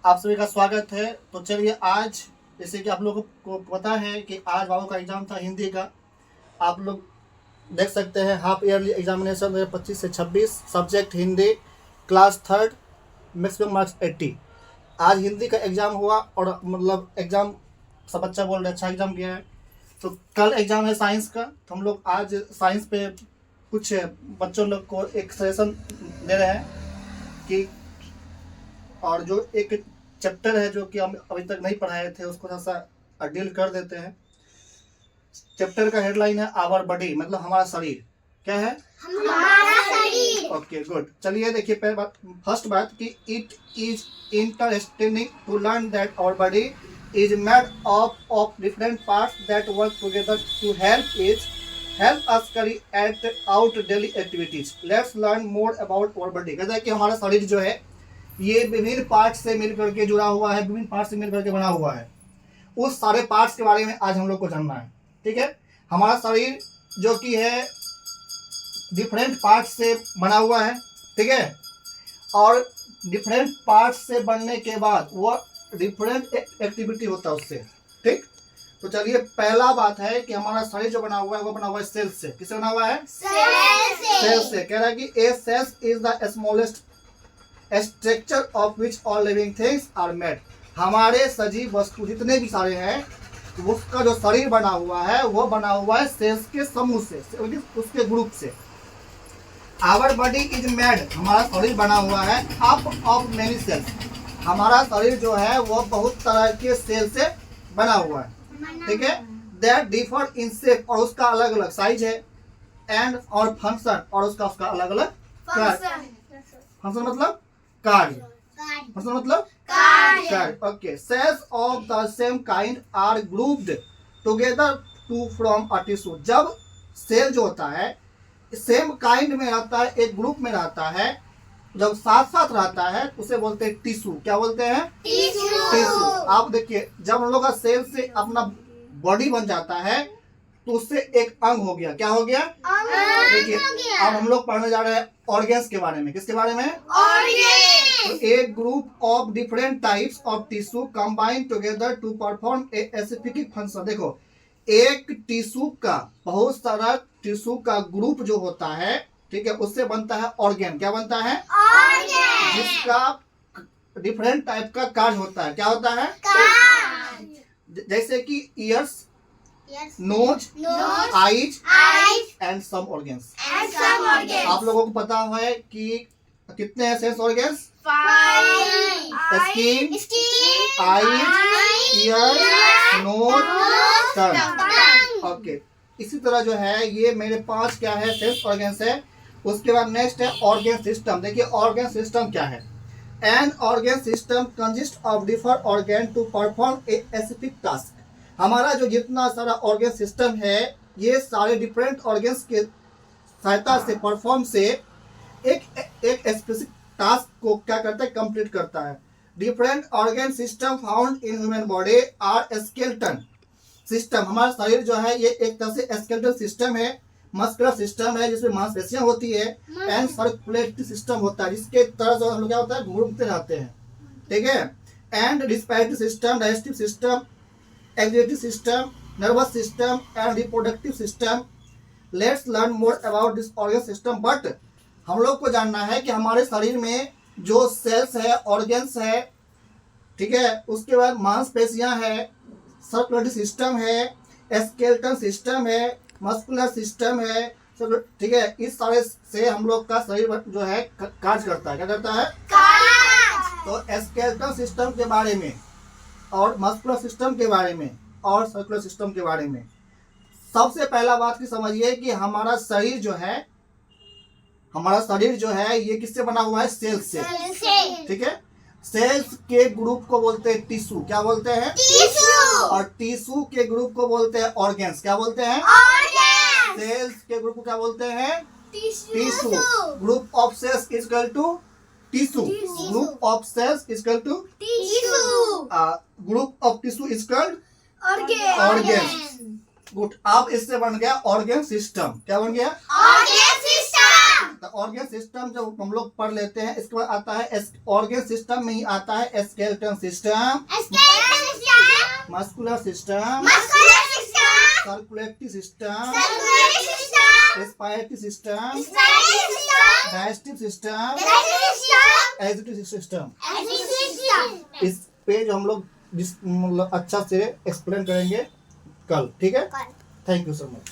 आप सभी का स्वागत है। तो चलिए आज जैसे कि आप लोगों को पता है कि आज बाबू का एग्ज़ाम था हिंदी का। आप लोग देख सकते हैं हाफ ईयरली एग्जामिनेशन 2025 से 26 subject Hindi class third maximum marks 80। आज हिंदी का एग्ज़ाम हुआ और मतलब एग्ज़ाम सब बच्चा बोल रहे अच्छा एग्ज़ाम किया है। तो कल एग्ज़ाम है साइंस का, तो हम लोग आज साइंस पे कुछ बच्चों लोग को एक सजेशन दे रहे हैं कि और जो एक चैप्टर है जो कि हम अभी तक नहीं पढ़ाए थे उसको थोड़ा सा डील कर देते हैं। चैप्टर का हेडलाइन है आवर बॉडी, मतलब हमारा शरीर। क्या है? हमारा शरीर। Okay good. चलिए देखिए पहले बात, फर्स्ट बात कि it is interesting to learn that our body is made of different parts that work together to help us carry out daily activities. Let's learn more about our body. कहता है कि हमारा शरीर जो है ये विभिन्न पार्ट से मिलकर के जुड़ा हुआ है, विभिन्न पार्ट से मिलकर के बना हुआ है। उस सारे पार्ट्स के बारे में आज हम लोग को जानना है। ठीक है, हमारा शरीर जो कि है डिफरेंट पार्ट से बना हुआ है। ठीक है, और डिफरेंट पार्ट से बनने के बाद वो डिफरेंट एक्टिविटी होता है उससे। ठीक, तो चलिए पहला बात है कि हमारा शरीर जो बना हुआ है वो बना हुआ है सेल से। किससे बना हुआ है? सेल से। कह रहा है कि a cells is the smallest structure of which all living things are made. हमारे सजीव वस्तु जितने भी सारे हैं उसका जो शरीर बना हुआ है वो बना हुआ है सेल्स के समूह से, उसके ग्रुप से। आवर बॉडी इज मेड, हमारा शरीर बना हुआ है अप ऑफ मेनी सेल्स। हमारा शरीर जो है वो बहुत तरह के सेल से बना हुआ है। ठीक है, दैट डिफर इन शेप, और उसका अलग अलग साइज है, एंड और फंक्शन, और उसका अलग अलग फंक्शन मतलब कार्य। फंक्शन मतलब कार्य। Okay, cells of the same kind are grouped together to form a tissue. जब सेल जो होता है सेम काइंड में रहता है, एक ग्रुप में रहता है, जब साथ साथ रहता है उसे बोलते हैं टिश्यू। क्या बोलते हैं? टिश्यू। आप देखिए जब हम लोग का सेल से अपना बॉडी बन जाता है तो उससे एक अंग हो गया। क्या हो गया? देखिए अब हम लोग पढ़ने जा रहे हैं ऑर्गन्स के बारे में। किसके बारे में? तो एक group of different types of tissue combine together to perform a specific function. देखो एक टिश्यू का, बहुत सारा टिश्यू का ग्रुप जो होता है, ठीक है, उससे बनता है ऑर्गन। क्या बनता है? जिसका डिफरेंट टाइप का कार्य होता है। क्या होता है? जैसे कि ears, nose, eyes and some organs. आप लोगों को पता है कि कितने हैं sense organs? Skin, eyes, ear, nose, tongue. Okay, इसी तरह जो है ये मेरे 5 क्या है सेंस ऑर्गन्स है। उसके बाद नेक्स्ट है ऑर्गन सिस्टम। देखिए ऑर्गन सिस्टम क्या है? An organ system consist of different organ to perform a specific task. हमारा जो जितना सारा ऑर्गन सिस्टम है ये सारे डिफरेंट ऑर्गन्स के सहायता से परफॉर्म से एक स्पेसिफिक टास्क को क्या करता है? कंप्लीट करता है। Different organ system found in human body are skeleton system. हमारा शरीर जो है ये एक तरह से स्केलेटल सिस्टम है, मस्कुलर सिस्टम है जिसमें मांसपेशियां होती है, एंड सर्कुलेटरी सिस्टम होता है जिसके तरह जो हम लोग क्या होता है घूमते रहते हैं। ठीक है, and respiratory system, digestive system, excretory system, nervous system and reproductive system. Let's learn more about this organ system. But हम लोग को जानना है कि हमारे शरीर में जो सेल्स है, ऑर्गन्स है, ठीक है, उसके बाद मांसपेशियां है, सर्कुलेटरी सिस्टम है, स्केलेटन सिस्टम है, मस्कुलर सिस्टम है, ठीक है, इस सारे से हम लोग का शरीर जो है कार्य करता है। क्या करता है? तो स्केलेटन सिस्टम के बारे में और मस्कुलर सिस्टम के बारे में और सर्कुलर सिस्टम के बारे में सबसे पहला बात की समझिए कि हमारा शरीर जो है ये किससे बना हुआ है? सेल्स से। ठीक है, सेल्स के ग्रुप को बोलते हैं टिश्यू। क्या बोलते हैं? टिश्यू। और टिश्यू के ग्रुप को बोलते हैं ऑर्गन्स। क्या बोलते हैं? सेल्स के ग्रुप को क्या बोलते हैं? Tissue. Group of cells is equal to tissue. Group of cells is equal to tissue. Group of tissue is equal organs. Good, अब इससे बन गया ऑर्गन सिस्टम। क्या बन गया? Organ system. The organ system जब हम लोग पढ़ लेते हैं, इसके बाद आता है ऑर्गन सिस्टम में ही आता है skeleton system, Skeletal system. Muscular system, Muscular system. Circulatory system, Circulatory system. Respiratory system, Respiratory system. Digestive system, Digestive system. Executive system. Executive system. इस पेज हम लोग मतलब अच्छा से एक्सप्लेन करेंगे कल, ठीक है। Thank you so much.